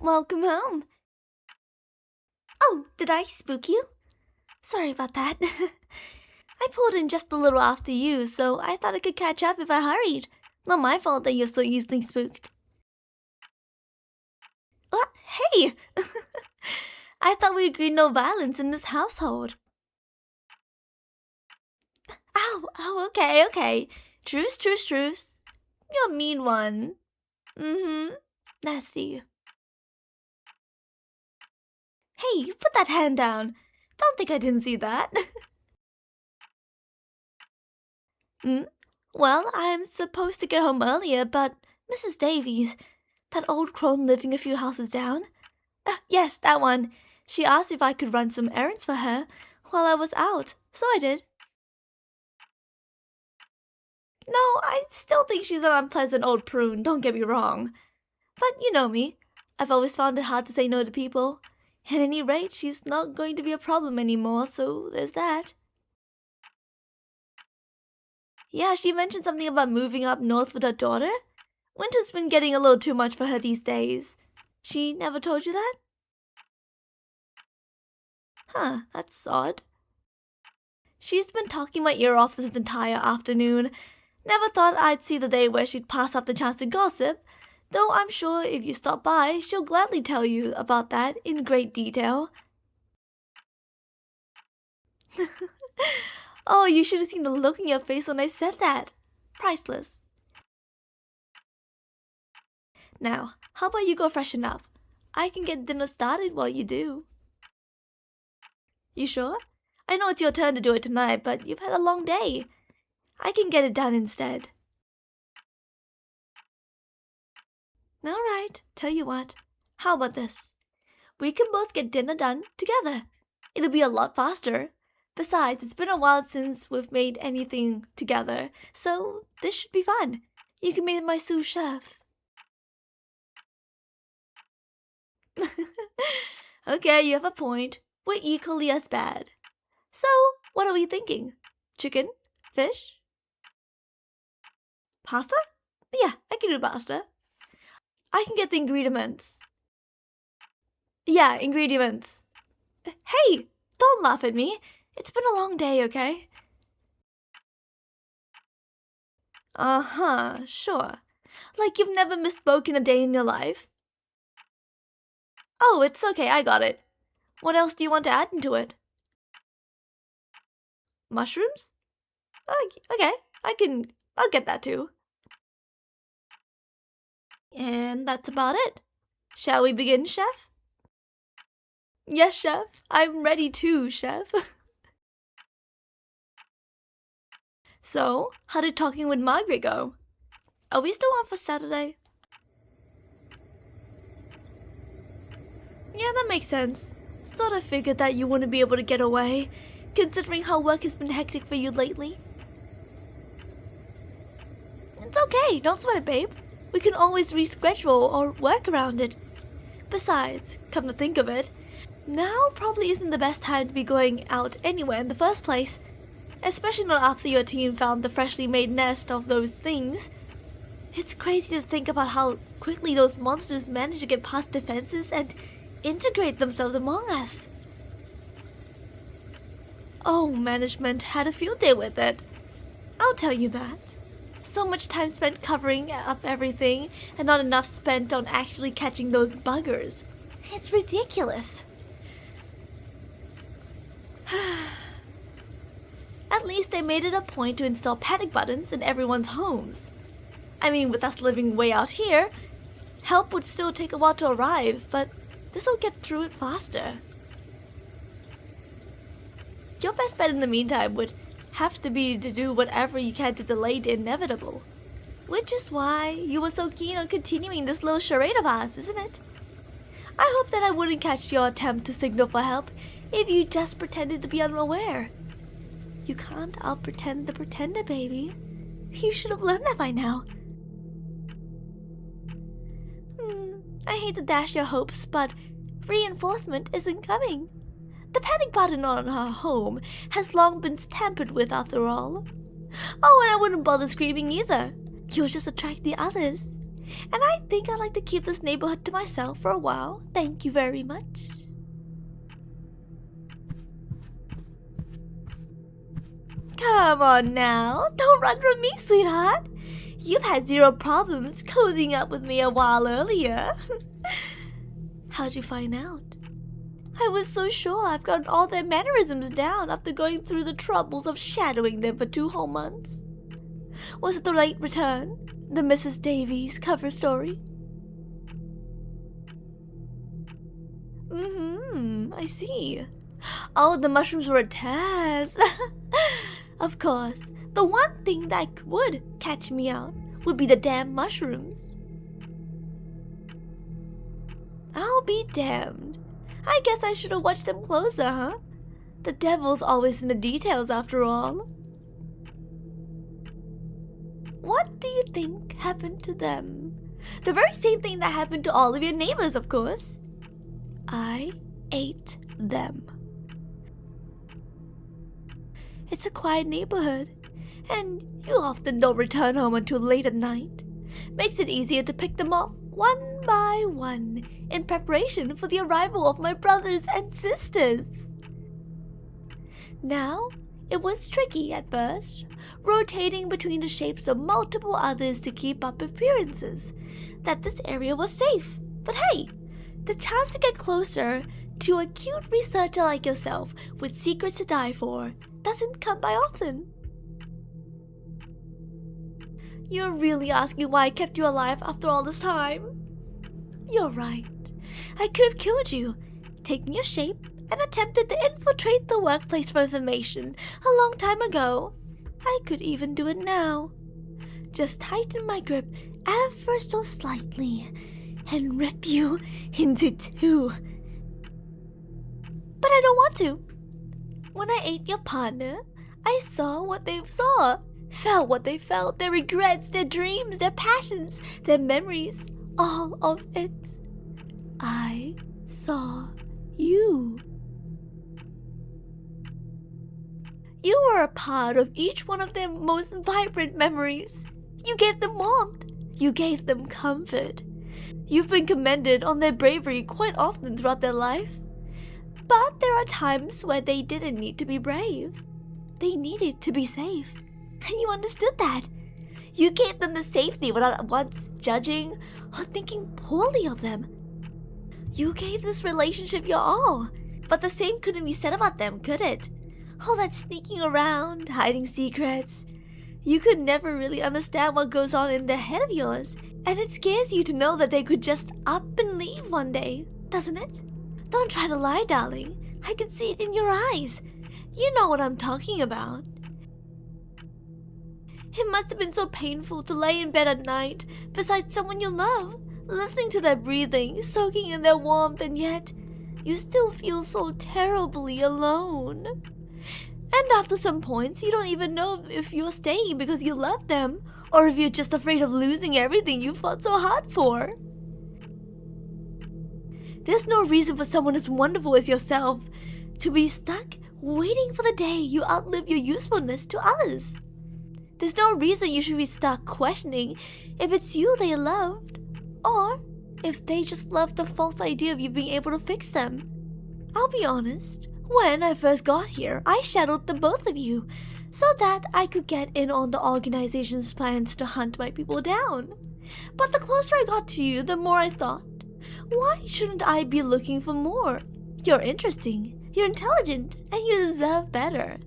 Welcome home. Oh, did I spook you? Sorry about that. I pulled in just a little after you, so I thought I could catch up if I hurried. Not my fault that you're so easily spooked. What? Hey! I thought we agreed no violence in this household. Oh, okay. Truce. You're a mean one. Nasty. Hey, you put that hand down. Don't think I didn't see that. Well, I'm supposed to get home earlier, but Mrs. Davies, that old crone living a few houses down. Yes, that one. She asked if I could run some errands for her while I was out, so I did. No, I still think she's an unpleasant old prune, don't get me wrong. But you know me. I've always found it hard to say no to people. At any rate, she's not going to be a problem anymore, so there's that. Yeah, she mentioned something about moving up north with her daughter. Winter's been getting a little too much for her these days. She never told you that? Huh, that's odd. She's been talking my ear off this entire afternoon. Never thought I'd see the day where she'd pass up the chance to gossip, though I'm sure if you stop by, she'll gladly tell you about that in great detail. Oh, you should have seen the look in your face when I said that. Priceless. Now, how about you go freshen up? I can get dinner started while you do. You sure? I know it's your turn to do it tonight, but you've had a long day. I can get it done instead. Alright, tell you what. How about this? We can both get dinner done together. It'll be a lot faster. Besides, it's been a while since we've made anything together, so this should be fun. You can be my sous chef. Okay, you have a point. We're equally as bad. So, what are we thinking? Chicken? Fish? Pasta? Yeah, I can do pasta. I can get the ingredients. Yeah, ingredients. Hey, don't laugh at me. It's been a long day, okay? Sure. Like you've never misspoken a day in your life? Oh, it's okay, I got it. What else do you want to add into it? Mushrooms? Okay, I'll get that too. And that's about it. Shall we begin, chef? Yes, chef. I'm ready too, chef. So, how did talking with Margaret go? Are we still on for Saturday? Yeah, that makes sense. Sort of figured that you wouldn't be able to get away, considering how work has been hectic for you lately. It's okay, don't sweat it, babe. We can always reschedule or work around it. Besides, come to think of it, now probably isn't the best time to be going out anywhere in the first place. Especially not after your team found the freshly made nest of those things. It's crazy to think about how quickly those monsters manage to get past defenses and integrate themselves among us. Oh, management had a field day with it. I'll tell you that. So much time spent covering up everything and not enough spent on actually catching those buggers. It's ridiculous. At least they made it a point to install panic buttons in everyone's homes. I mean, with us living way out here, help would still take a while to arrive, but this'll get through it faster. Your best bet in the meantime would have to be to do whatever you can to delay the inevitable. Which is why you were so keen on continuing this little charade of ours, isn't it? I hope that I wouldn't catch your attempt to signal for help if you just pretended to be unaware. You can't out-pretend the pretender, baby. You should have learned that by now. I hate to dash your hopes, but reinforcement isn't coming. The panic button on our home has long been tampered with after all. Oh, and I wouldn't bother screaming either. You'll just attract the others. And I think I'd like to keep this neighborhood to myself for a while. Thank you very much. Come on now, don't run from me, sweetheart. You've had zero problems cozying up with me a while earlier. How'd you find out? I was so sure I've gotten all their mannerisms down after going through the troubles of shadowing them for 2 whole months. Was it the late return? The Mrs. Davies cover story? I see. Oh, the mushrooms were a test. Of course, the one thing that would catch me out would be the damn mushrooms. I'll be damned. I guess I should have watched them closer, huh? The devil's always in the details after all. What do you think happened to them? The very same thing that happened to all of your neighbors, of course. I ate them. It's a quiet neighborhood, and you often don't return home until late at night. Makes it easier to pick them off one by one in preparation for the arrival of my brothers and sisters. Now, it was tricky at first, rotating between the shapes of multiple others to keep up appearances that this area was safe. But hey, the chance to get closer to a cute researcher like yourself with secrets to die for doesn't come by often. You're really asking why I kept you alive after all this time? You're right. I could have killed you, taken your shape, and attempted to infiltrate the workplace for information a long time ago. I could even do it now. Just tighten my grip ever so slightly and rip you into 2. But I don't want to. When I ate your partner, I saw what they saw, felt what they felt, their regrets, their dreams, their passions, their memories, all of it. I saw you. You were a part of each one of their most vibrant memories. You gave them warmth. You gave them comfort. You've been commended on their bravery quite often throughout their life. But there are times where they didn't need to be brave. They needed to be safe. And you understood that. You gave them the safety without once judging or thinking poorly of them. You gave this relationship your all. But the same couldn't be said about them, could it? All that sneaking around, hiding secrets. You could never really understand what goes on in their head of yours. And it scares you to know that they could just up and leave one day, doesn't it? Don't try to lie, darling. I can see it in your eyes. You know what I'm talking about. It must have been so painful to lay in bed at night beside someone you love, listening to their breathing, soaking in their warmth, and yet you still feel so terribly alone. And after some points, you don't even know if you're staying because you love them, or if you're just afraid of losing everything you fought so hard for. There's no reason for someone as wonderful as yourself to be stuck waiting for the day you outlive your usefulness to others. There's no reason you should be stuck questioning if it's you they loved, or if they just love the false idea of you being able to fix them. I'll be honest, when I first got here, I shadowed the both of you so that I could get in on the organization's plans to hunt my people down. But the closer I got to you, the more I thought, why shouldn't I be looking for more? You're interesting, you're intelligent, and you deserve better.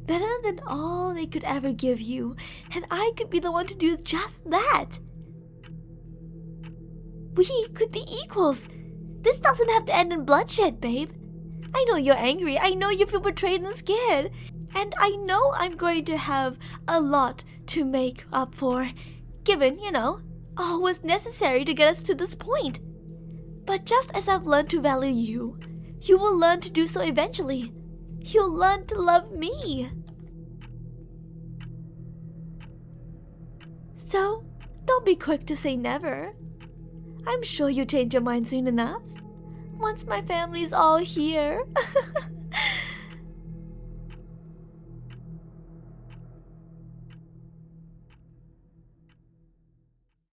Better than all they could ever give you, and I could be the one to do just that. We could be equals. This doesn't have to end in bloodshed, babe. I know you're angry, I know you feel betrayed and scared, and I know I'm going to have a lot to make up for, given, all was necessary to get us to this point. But just as I've learned to value you, you will learn to do so eventually. You'll learn to love me. So, don't be quick to say never. I'm sure you'll change your mind soon enough. Once my family's all here.